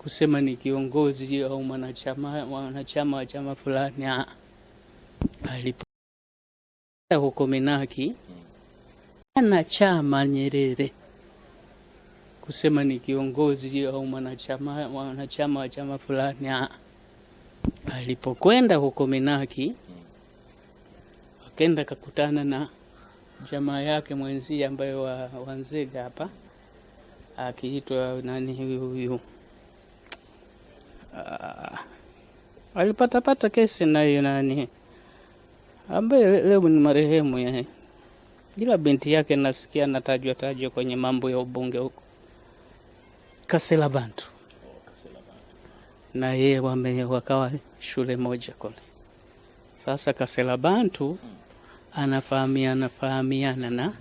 kusema ni kiongozi au mwanachama wa chama fulani. Alipo huko Minaki ana chama Nyerere, kusema ni kiongozi au mwanachama wa chama fulani. Alipokwenda huko Minaki akenda kakutana na jamaa yake mwenzi ambaye wa Nzega hapa, akiitwa nani huyu alipata kesi na hiyo nani ambaye leo ni marehemu yeye, ila binti yake nasikia natajwa kwenye mambo ya ubunge huko Kasela Bantu, na yeye wakawa shule moja kule. Sasa Kasela Bantu anafahamiana na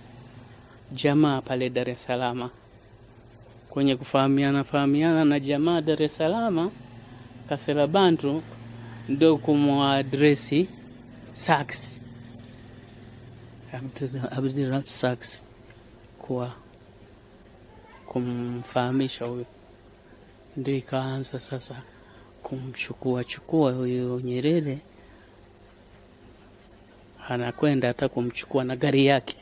jamaa pale Dar es Salaam. Kwenye kufahamiana na jamaa Dar es Salaam, Kasela Bantu ndio kumwadresi Sax Abdul Sax kwa kumfahamisha huyo, ndio ikaanza sasa kumchukua huyo Nyerere, anakwenda hata kumchukua na gari yake.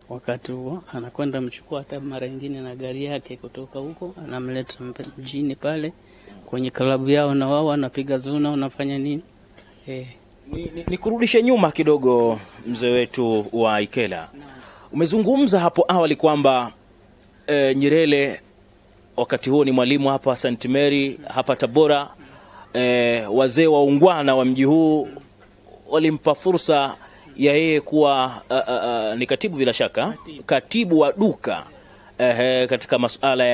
Wakati huo anakwenda mchukua hata mara nyingine na gari yake kutoka huko, anamleta mjini pale kwenye klabu yao, na wao wanapiga zuna, wanafanya nini. Ni kurudishe nyuma kidogo, mzee wetu wa Ikela. Umezungumza hapo awali kwamba Nyerere wakati huo ni mwalimu hapa St. Mary hapa Tabora. Wazee waungwana wa mji huu walimpa fursa ya yeye kuwa ni katibu, bila shaka katibu wa duka katika masuala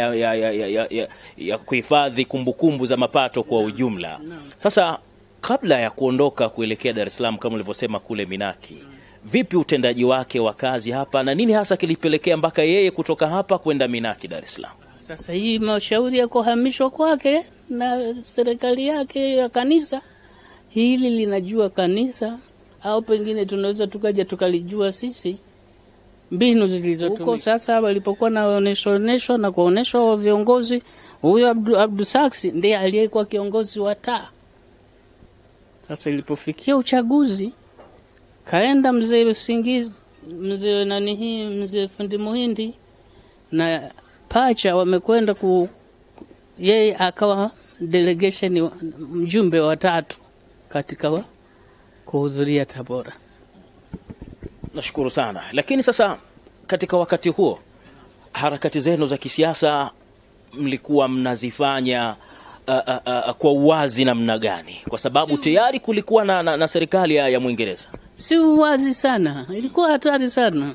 ya kuhifadhi kumbukumbu za mapato kwa ujumla. Sasa kabla ya kuondoka kuelekea Dar es Salaam kama ulivyosema kule Minaki, vipi utendaji wake wa kazi hapa na nini hasa kilipelekea mpaka yeye kutoka hapa kwenda Minaki Dar es Salaam? Sasa hii mashauri ya kuhamishwa kwake na serikali yake ya kanisa, hili linajua kanisa au pengine tunaweza tukaja tukalijua sisi mbinu zilizotumika. Sasa walipokuwa na onesho na kuoneshwa wa viongozi, huyo Abdul Sax ndiye aliyekuwa kiongozi wa taa. Sasa ilipofikia uchaguzi, kaenda mzee Usingizi, mzee Fundi Muhindi na Pacha wamekwenda yeye akawa delegation, mjumbe wa tatu katika kuhudhuria Tabora. Nashukuru sana. Lakini sasa katika wakati huo harakati zenu za kisiasa mlikuwa mnazifanya kwa uwazi namna gani? Kwa sababu tayari kulikuwa na serikali ya Mwingereza. Si uwazi sana, ilikuwa hatari sana.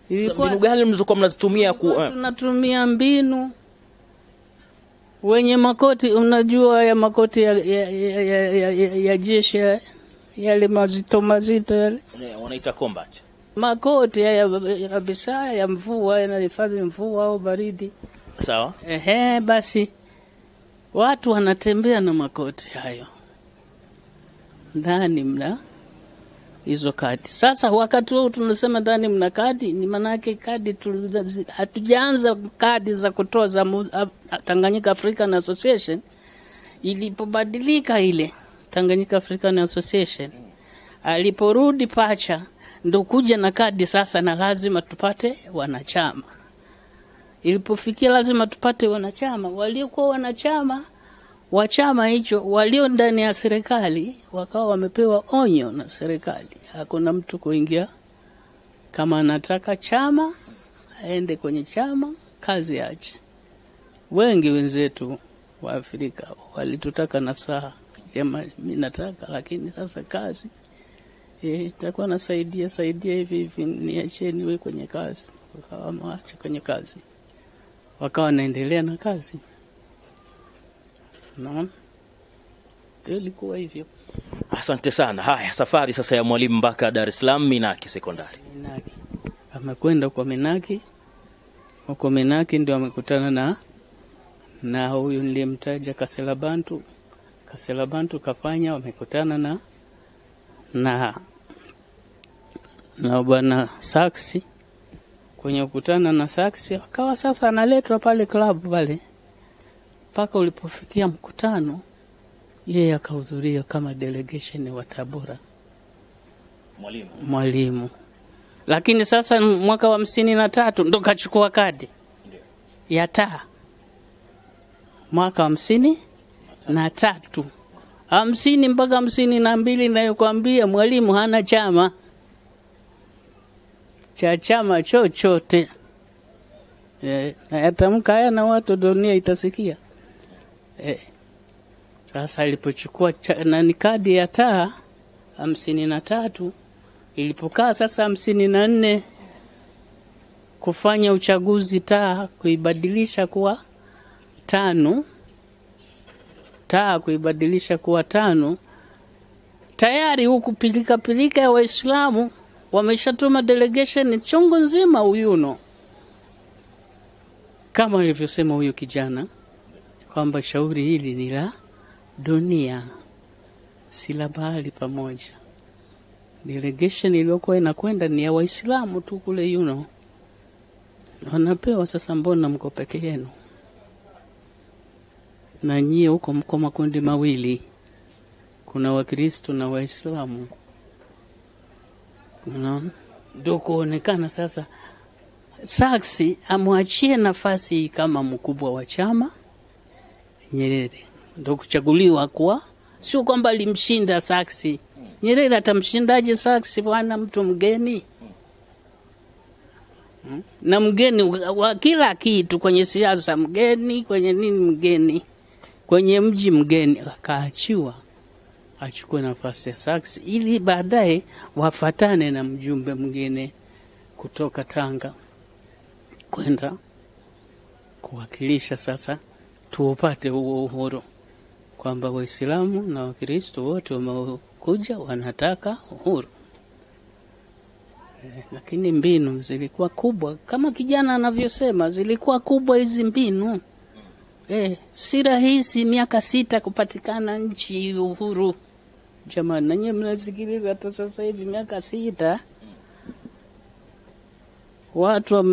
Ilikuwa mbinu gani mlizokuwa mnazitumia? Tunatumia mbinu wenye makoti, unajua ya makoti ya jeshi yale mazito yale wanaita combat, makoti ya kabisa ya mvua, yanahifadhi mvua au baridi. Sawa. Basi watu wanatembea na makoti hayo, ndani mna hizo kadi. Sasa wakati huo tunasema ndani mna kadi, ni manake kadi hatujaanza kadi za kutoa za Tanganyika African Association. Ilipobadilika ile Tanganyika African Association, aliporudi Pacha ndo kuja na kadi sasa, na lazima tupate wanachama. Ilipofikia lazima tupate wanachama, waliokuwa wanachama wa chama hicho walio ndani ya serikali wakawa wamepewa onyo na serikali, hakuna mtu kuingia. Kama anataka chama aende kwenye chama, kazi yake. Wengi wenzetu wa Afrika walitutaka nasaha, sema mimi nataka, lakini sasa kazi takuwa nasaidia hivi niacheni wewe kwenye kazi. Wakawa maacha kwenye kazi, wakawa naendelea na kazi. Naam, ilikuwa hivyo. Asante sana. Haya, safari sasa ya mwalimu mpaka Dar es Salaam Minaki Sekondari. Minaki amekwenda kwa Minaki, huko Minaki ndio amekutana na huyu nilimtaja Kasela Bantu. Kasela Bantu kafanya, wamekutana na bwana Saksi, kwenye kukutana na saksi, akawa sasa analetwa pale club pale, mpaka ulipofikia mkutano yeye akahudhuria kama delegation wa Tabora, mwalimu. Lakini sasa mwaka wa 53 ndo kachukua kadi ya taa, mwaka wa 53 50 mpaka 52, nayokuambia Mwalimu hana chama chochote. Nayatamka haya na watu dunia itasikia. Sasa ilipochukua nani kadi ya taa 53, ilipokaa sasa 54 kufanya uchaguzi taa kuibadilisha kuwa 5, tayari huku pilika ya Waislamu wameshatuma delegation chungu nzima Uyuno, kama alivyosema huyu kijana kwamba shauri hili ni la dunia, si la bahali pamoja. Delegation iliyokuwa inakwenda ni ya Waislamu tu kule Uyuno, wanapewa sasa, mbona mko peke yenu? Na nyie huko mko makundi mawili, kuna Wakristo na Waislamu. Ndio kuonekana sasa saksi amwachie nafasi kama mkubwa wa chama Nyerere, ndio kuchaguliwa kuwa, sio kwamba alimshinda saksi. Nyerere atamshindaje saksi bwana, mtu mgeni na mgeni wa kila kitu kwenye siasa, mgeni kwenye nini, mgeni kwenye mji, mgeni. Akaachiwa achukue nafasi ya saksi ili baadaye wafatane na mjumbe mwingine kutoka Tanga kwenda kuwakilisha sasa tuupate huo uhuru, kwamba Waislamu na Wakristo wote wamekuja wanataka uhuru. Lakini mbinu zilikuwa kubwa, kama kijana anavyosema, zilikuwa kubwa hizi mbinu. Si rahisi miaka 6 kupatikana nchi uhuru. Jamani, nanyi mnasikiliza hata sasa hivi miaka 6 watu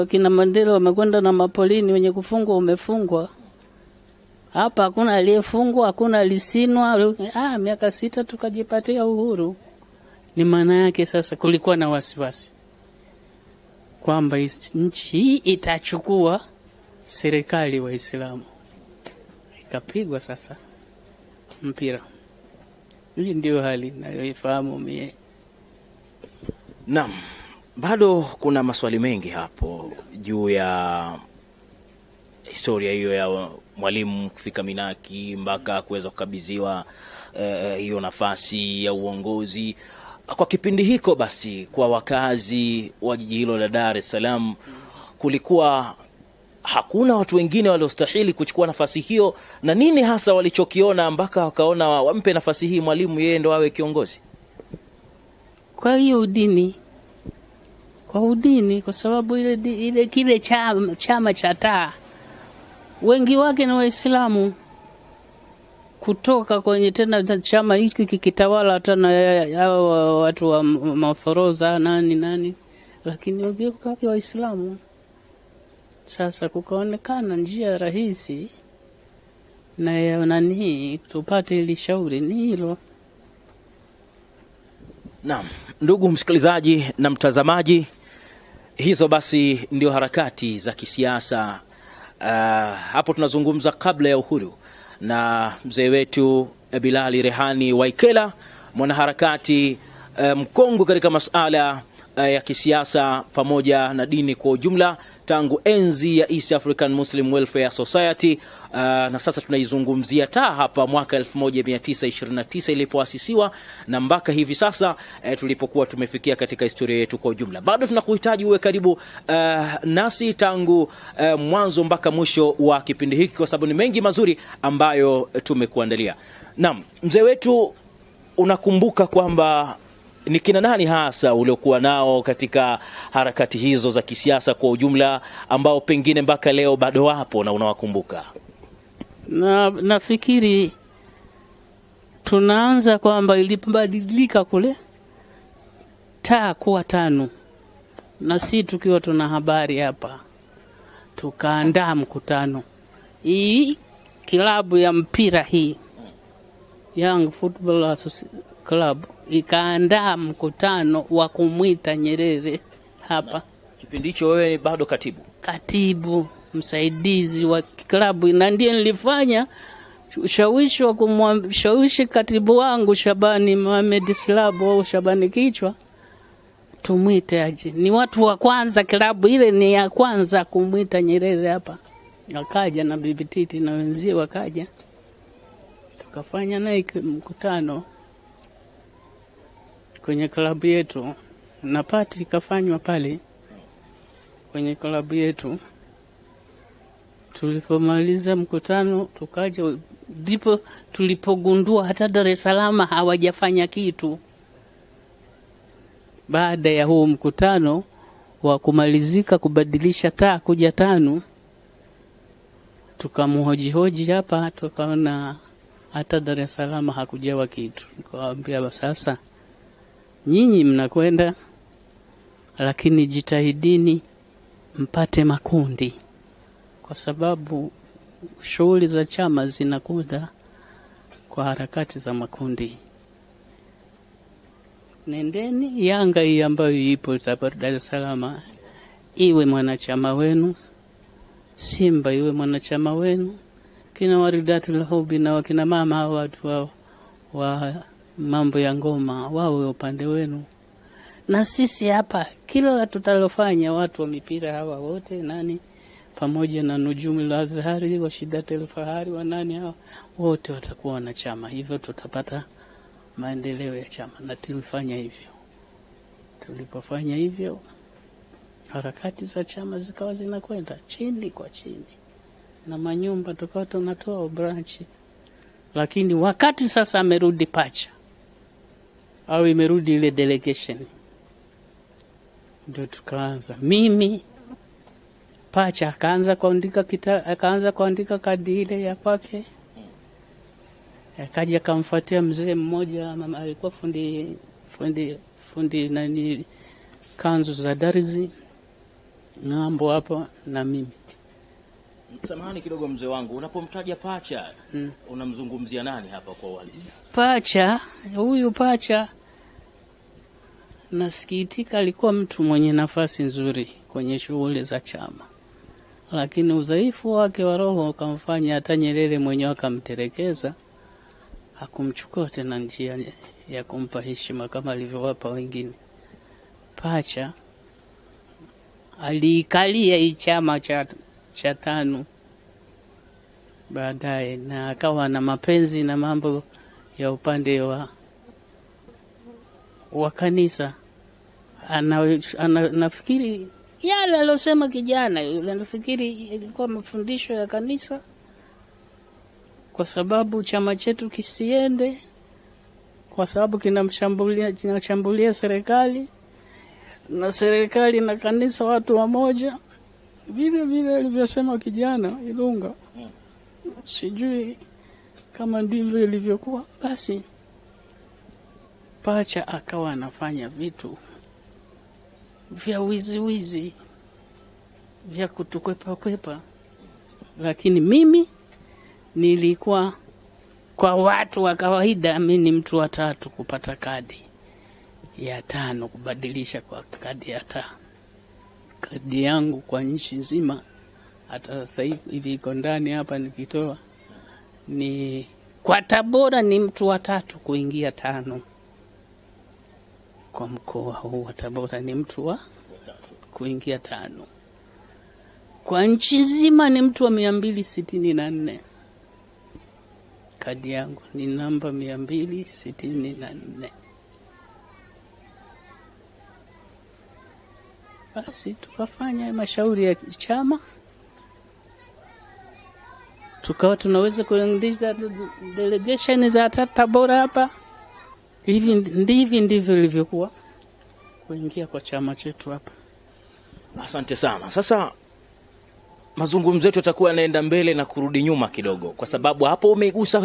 kina Mandela wamekwenda na mapolini, wenye kufungwa umefungwa. Hapa hakuna aliyefungwa, hakuna alisinwa. Miaka 6 tukajipatia uhuru. Ni maana yake sasa kulikuwa na wasiwasi kwamba nchi hii itachukua serikali Waislamu. Ikapigwa sasa mpira. Hii ndio hali nayoifahamu mie. Naam, bado kuna maswali mengi hapo juu ya historia hiyo ya Mwalimu kufika Minaki mpaka kuweza kukabidhiwa hiyo nafasi ya uongozi kwa kipindi hiko. Basi kwa wakazi wa jiji hilo la Dar es Salaam, kulikuwa hakuna watu wengine waliostahili kuchukua nafasi hiyo, na nini hasa walichokiona mpaka wakaona wampe nafasi hii Mwalimu, yeye ndo awe kiongozi? Kwa hiyo udini, kwa sababu kile chama cha taa wengi wake ni Waislamu, kutoka kwenye tena chama hiki kikitawala tena hao watu wa maforoza nani, lakini wengi wake Waislamu. Sasa kukaonekana njia rahisi na ya nani tupate ili shauri ni hilo. Naam, ndugu msikilizaji na mtazamaji, hizo basi ndio harakati za kisiasa. Hapo tunazungumza kabla ya uhuru na mzee wetu Bilali Rehani Waikela, mwanaharakati mkongwe katika masuala ya kisiasa pamoja na dini kwa ujumla tangu enzi ya East African Muslim Welfare Society. Na sasa tunaizungumzia taa hapa mwaka 1929 ilipoasisiwa na mpaka hivi sasa tulipokuwa tumefikia katika historia yetu kwa ujumla. Bado tunakuhitaji uwe karibu nasi tangu mwanzo mpaka mwisho wa kipindi hiki, kwa sababu ni mengi mazuri ambayo tumekuandalia. Naam, mzee wetu, unakumbuka kwamba ni kina nani hasa uliokuwa nao katika harakati hizo za kisiasa kwa ujumla ambao pengine mpaka leo bado wapo na unawakumbuka? Nafikiri tunaanza kwamba ilibadilika kule taa kuwa 5 na si tukiwa tuna habari hapa, tukaandaa mkutano. Hii kilabu ya mpira hii Young Football Club ikaandaa mkutano wa kumwita Nyerere hapa. Kipindi hicho wewe bado katibu msaidizi wa klabu, na ndiye nilifanya ushawishi wa kumshawishi katibu wangu Shabani Mohamed Slabo au Shabani Kichwa tumwite aje. Ni watu wa kwanza, klabu ile ni ya kwanza kumwita Nyerere hapa. Akaja na Bibi Titi na wenzie wakaja, tukafanya naye mkutano kwenye klabu yetu, na pati ikafanywa pale kwenye klabu yetu. Tulipomaliza mkutano tukaja, ndipo tulipogundua hata Dar es Salaam hawajafanya kitu. Baada ya huo mkutano wa kumalizika kubadilisha taa kuja 5, tukamhoji hapa, tukaona hata Dar es Salaam hakujawa kitu. Nikawaambia sasa, nyinyi mnakwenda, lakini jitahidini mpate makundi, kwa sababu shughuli za chama zinakuda kwa harakati za makundi. Nendeni Yanga hii ambayo ipo Dar es Salaam iwe mwanachama wenu, Simba iwe mwanachama wenu, kina Waridatul Hubi na wakina mama hao watu wa mambo ya ngoma wawe upande wenu. Na sisi hapa kila tutalofanya, watu wa mipira hawa wote nani, pamoja na Nujumul Azhari wa Shidatul Fahari wa nani, hawa wote watakuwa wanachama. Hivyo tutapata maendeleo ya chama, na tulifanya hivyo. Tulipofanya hivyo, harakati za chama zikawa zinakwenda chini kwa chini, na manyumba tukawa tunatoa branch. Lakini wakati sasa amerudi Pacha au imerudi ile delegation, ndio tukaanza. Mimi Pacha akaanza kuandika kadi ile ya kwake. Akaja kamfuatia mzee mmoja, mama alikuwa fundi nani kanzu za darzi ng'ambo hapo, na mimi. Samahani kidogo mzee wangu, unapomtaja Pacha unamzungumzia nani hapa kwa uhalisia? Pacha, huyu Pacha nasikitika, alikuwa mtu mwenye nafasi nzuri kwenye shughuli za chama, lakini udhaifu wake wa roho ukamfanya hata Nyerere mwenyewe akamterekeza, hakumchukua tena njia ya kumpa heshima kama alivyowapa wengine. Pacha aliikalia hii chama cha 5 baadaye, na akawa na mapenzi na mambo ya upande wa kanisa. Nafikiri yale alosema kijana yule, nafikiri ilikuwa mafundisho ya kanisa, kwa sababu chama chetu kisiende, kwa sababu kinashambulia serikali, na serikali na kanisa watu wamoja. Vile alivyosema kijana Ilunga, sijui kama ndivyo ilivyokuwa. Basi Pacha akawa anafanya vitu vya wizi vya kutukwepa, lakini mimi nilikuwa kwa watu wa kawaida. Mimi ni mtu wa 3 kupata kadi ya 5, kubadilisha kwa kadi ya 5. Kadi yangu kwa nchi nzima, hata sasa hivi iko ndani hapa nikitoa, ni kwa Tabora ni mtu wa 3 kuingia 5. Kwa mkoa huu wa Tabora ni mtu wa kuingia 5. Kwa nchi nzima ni mtu wa 264. Kadi yangu ni namba 264. Basi tukafanya mashauri ya chama, tukawa tunaweza kuendesha delegation za Tabora hapa. Hivi ndivyo ilivyokuwa kuingia kwa chama chetu hapa. Asante sana. Sasa mazungumzo yetu yatakuwa yanaenda mbele na kurudi nyuma kidogo, kwa sababu hapo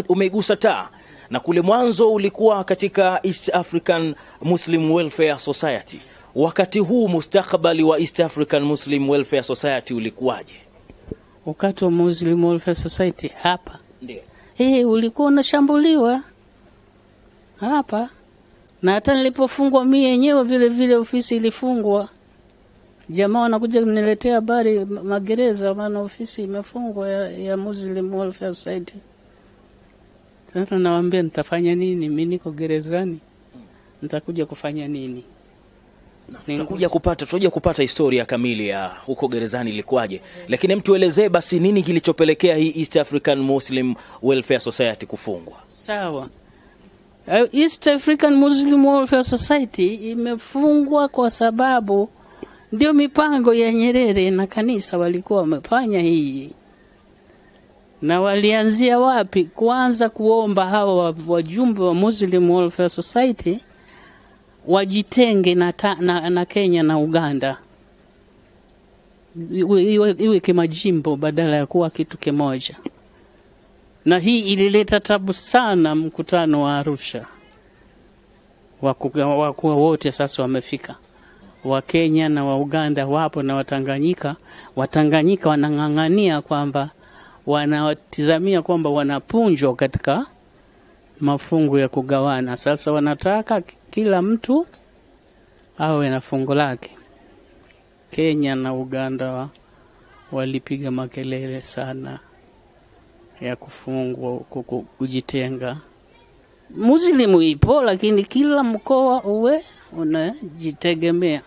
umeigusa taa, na kule mwanzo ulikuwa katika East African Muslim Welfare Society, wakati huu mustakabali wa East African Muslim Welfare Society ulikuwaje? Wakati wa Muslim Welfare Society hapa ndio ulikuwa unashambuliwa hapa, na hata nilipofungwa mimi yenyewe vile vile ofisi ilifungwa. Jamaa wanakuja kuniletea habari magereza, maana ofisi imefungwa ya Muslim Welfare Society. Sasa nawaambia nitafanya nini? Mimi niko gerezani, nitakuja kufanya nini? Tutakuja kupata historia kamili ya huko gerezani ilikuwaje, lakini mtuelezee basi nini kilichopelekea hii East African Muslim Welfare Society kufungwa? Sawa. East African Muslim Welfare Society imefungwa kwa sababu ndio mipango ya Nyerere na kanisa walikuwa wamefanya hii. Na walianzia wapi? Kwanza kuomba hawa wajumbe wa Muslim Welfare Society wajitenge na Kenya na Uganda, iwe kimajimbo badala ya kuwa kitu kimoja. Na hii ilileta tabu sana. Mkutano wa Arusha wakuwa wote sasa wamefika, wa Kenya na wa Uganda wapo, na Watanganyika wanang'ang'ania kwamba wanatizamia kwamba wanapunjwa katika mafungu ya kugawana. Sasa wanataka kila mtu awe na fungu lake. Kenya na Uganda walipiga makelele sana ya kufungwa, kujitenga. Muslimu ipo, lakini kila mkoa uwe unajitegemea.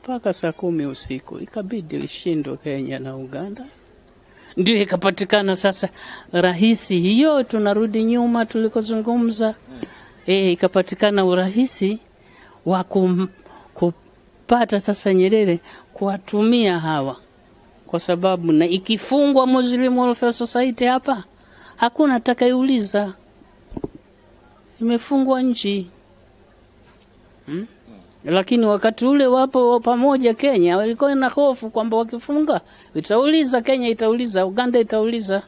Mpaka saa 10 usiku ikabidi ishindwe Kenya na Uganda, ndio ikapatikana sasa rahisi hiyo. Tunarudi nyuma tulikozungumza, ikapatikana urahisi wa kupata sasa Nyerere kuwatumia hawa, kwa sababu na ikifungwa Muslim Welfare Society hapa hakuna atakayeuliza, imefungwa nchi. Lakini wakati ule wapo pamoja Kenya walikuwa na hofu kwamba wakifunga itauliza, Kenya itauliza, Uganda itauliza.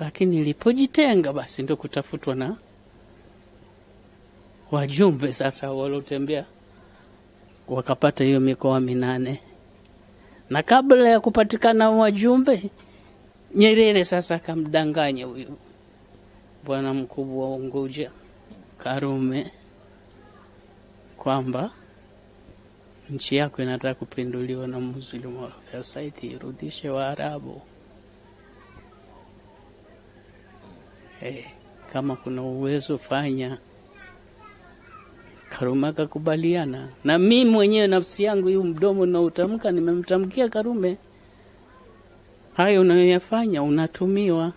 Lakini ilipojitenga basi ndio kutafutwa na wajumbe sasa walotembea, wakapata hiyo mikoa 8. Na kabla ya kupatikana wajumbe, Nyerere sasa akamdanganya huyu bwana mkubwa wa Unguja Karume kwamba nchi yako inataka kupinduliwa na Muslim Welfare Society, irudishe Waarabu. Kama kuna uwezo fanya. Karume akakubaliana. Na mimi mwenyewe nafsi yangu hiyo mdomo na utamka nimemtamkia Karume, hayo unayoyafanya unatumiwa.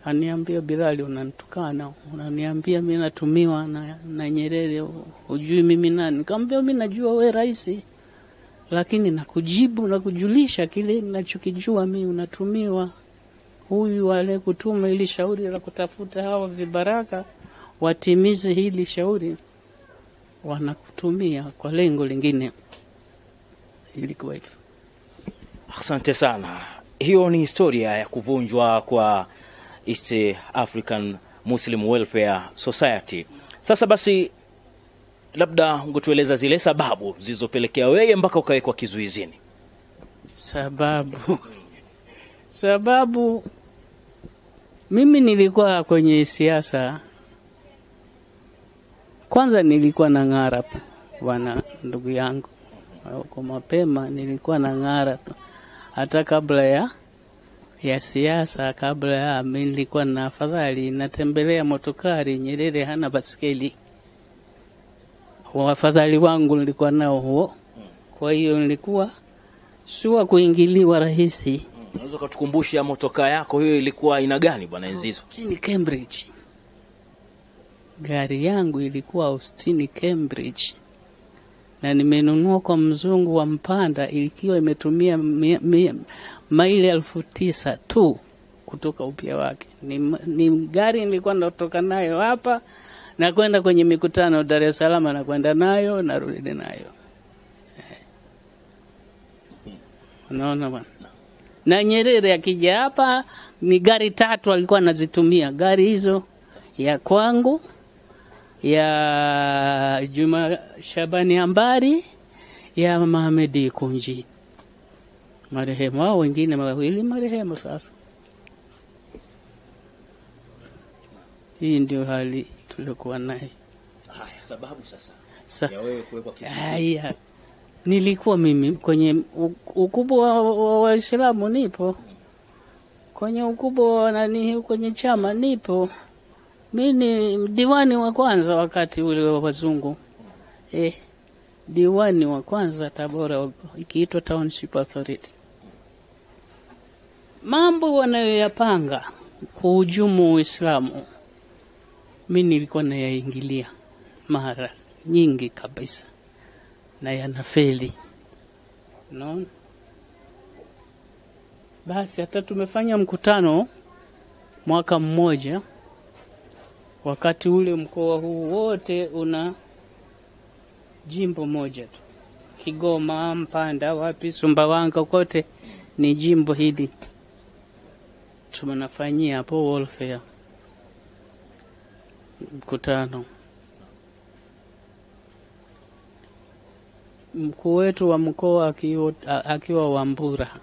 Aniambia, Bilali unanitukana, unaniambia mimi natumiwa na Nyerere, hujui mimi nani? Nikamwambia mimi najua wewe rais, lakini nakujibu na kujulisha kile ninachokijua mimi, unatumiwa. Huyu wale kutuma ili shauri la kutafuta hawa vibaraka watimize hili shauri, wanakutumia kwa lengo lingine. Ilikuwa hivyo. Asante sana. Hiyo ni historia ya kuvunjwa kwa East African Muslim Welfare Society. Sasa basi, labda ungetueleza zile sababu zilizopelekea wewe mpaka ukawekwa kizuizini. Sababu mimi nilikuwa kwenye siasa. Kwanza nilikuwa na ng'ara bwana ndugu yangu. Kwa mapema nilikuwa na ng'ara hata kabla ya siasa. Kabla ya mimi nilikuwa na afadhali natembelea motokari. Nyerere hana basikeli, wafadhali wangu nilikuwa nao huo. Kwa hiyo nilikuwa siwa kuingiliwa rahisi. Unaweza kutukumbusha motoka yako hiyo ilikuwa aina gani bwana Enzizo? Austin Cambridge. Gari yangu ilikuwa Austin Cambridge, na nimenunua kwa mzungu wa Mpanda, ikiwa imetumia maili 9,000 tu kutoka upya wake. Ni gari nilikuwa natoka nayo hapa na kwenda kwenye mikutano Dar es Salaam, na kwenda nayo na rudi nayo. Unaona bwana. Na Nyerere akija hapa ni gari 3 alikuwa anazitumia. Gari hizo ya kwangu ya Juma Shabani Ambari, ya Mohamed Kunji, marehemu. Hao wengine wawili marehemu. Sasa hii ndio hali tulikuwa naye. Haya, sababu sasa ya wewe kuwekwa kizuizini. Haya, nilikuwa mimi kwenye ukubwa wa Waislamu nipo, kwenye ukubwa wa nani, kwenye chama nipo. Mimi ni diwani wa kwanza wakati ule wa wazungu. Diwani wa kwanza Tabora, ikiitwa Township Authority. Mambo wanayoyapanga kuhujumu Uislamu, mimi nilikuwa nayaingilia mara nyingi kabisa, na yanafeli. Unaona? Basi hata tumefanya mkutano mwaka mmoja, wakati ule mkoa huu wote una jimbo moja tu. Kigoma, Mpanda, wapi, Sumbawanga, kote ni jimbo hili. Tumenafanyia hapo welfare mkutano. Mkuu wetu wa mkoa akiwa Wambura,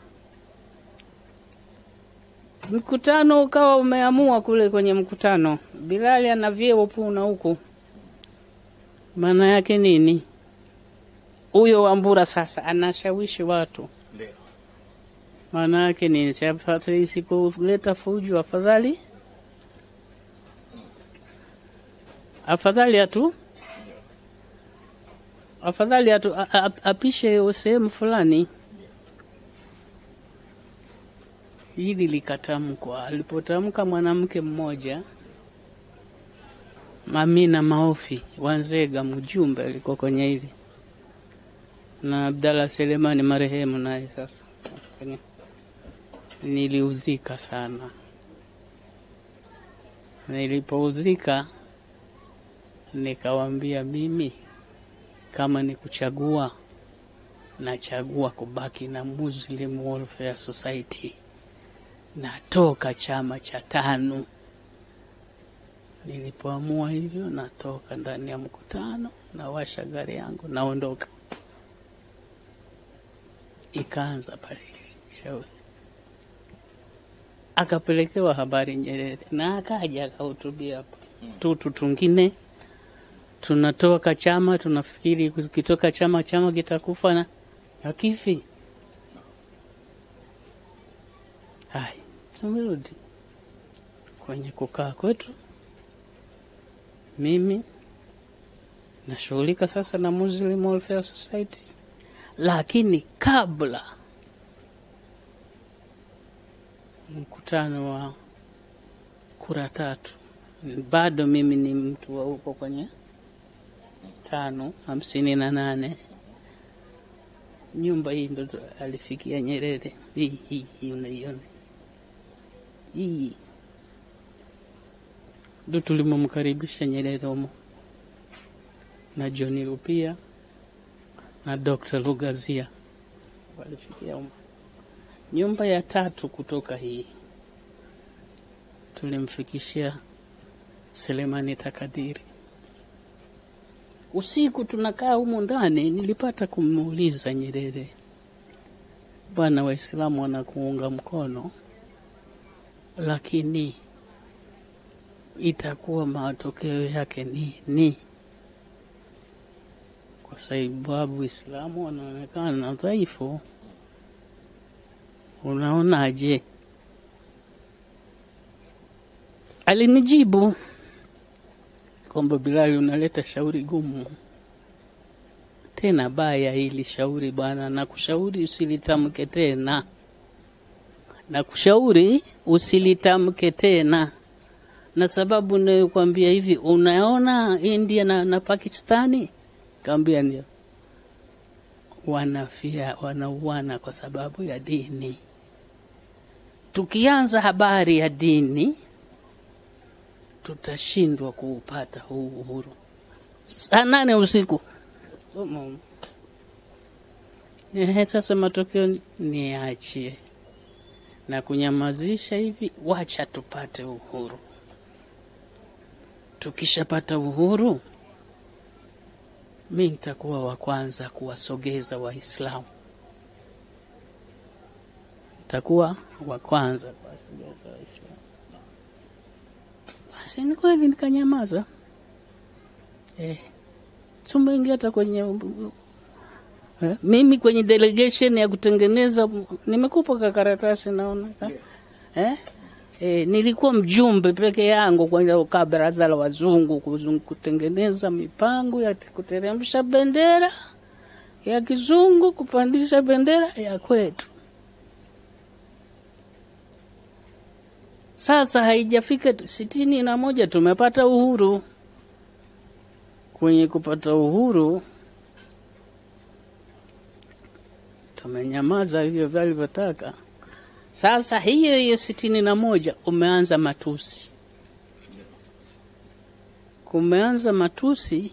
mkutano ukawa umeamua kule kwenye mkutano, Bilali ana vyeo puna huku. Maana yake nini? Huyo Wambura sasa anashawishi watu. Maana yake nini? Siku kuleta fujo, afadhali apishe sehemu fulani. Hili likatamkwa. Alipotamka mwanamke mmoja, Mamina Maofi Wanzega, mjumbe alikuwa kwenye hili, na Abdalla Selemani marehemu naye. Sasa niliudhika sana. Nilipoudhika nikawambia, mimi kama ni kuchagua, nachagua kubaki na Muslim Welfare Society. Natoka chama cha TANU. Nilipoamua hivyo, natoka ndani ya mkutano, nawasha gari yangu, naondoka. Ikaanza pale shauri. Akapelekewa habari Nyerere, na akaja akahutubia hapo. Tutu tungine tunatoka chama, tunafikiri kitoka chama kitakufa na hakifi. Hai, tumerudi kwenye kukaa kwetu. Mimi nashughulika sasa na Muslim Welfare Society, lakini kabla mkutano wa kura tatu, bado mimi ni mtu wa huko kwenye 558. Nyumba hii ndo alifikia Nyerere. Hii unaiona. Hii ndo tulimomkaribisha Nyerere humo, na John Rupia na Dr. Lugazia walifikia humo. Nyumba ya tatu kutoka hii tulimfikishia Selemani Takadiri. Usiku tunakaa humo ndani, nilipata kumuuliza Nyerere, bwana, Waislamu wanakuunga mkono, lakini itakuwa matokeo yake ni kwa sababu Uislamu wanaonekana dhaifu, unaonaje? Alinijibu kwamba, Bilali, unaleta shauri gumu tena baya hili shauri bwana, na kushauri usilitamke tena, na sababu ninayokuambia hivi, unaona India na Pakistani, kaambia ndio wanauana kwa sababu ya dini. Tukianza habari ya dini, tutashindwa kuupata huu uhuru. Saa 8 usiku. Sasa matokeo niachie na kunyamazisha hivi, wacha tupate uhuru. tukishapata uhuru, mimi nitakuwa wa kwanza kuwasogeza Waislamu. Nitakuwa wa kwanza kuwasogeza Waislamu. Basi ni kweli nikanyamaza. Tumeingia hata kwenye mimi kwenye delegation ya kutengeneza, nimekupa karatasi naona. Nilikuwa mjumbe peke yangu kwa baraza la wazungu kutengeneza mipango ya kuteremsha bendera ya kizungu, kupandisha bendera ya kwetu. Sasa haijafika 61 tumepata uhuru. Kwenye kupata uhuru tumenyamaza hivyo walivyotaka. Sasa hiyo 61 umeanza matusi. Kumeanza matusi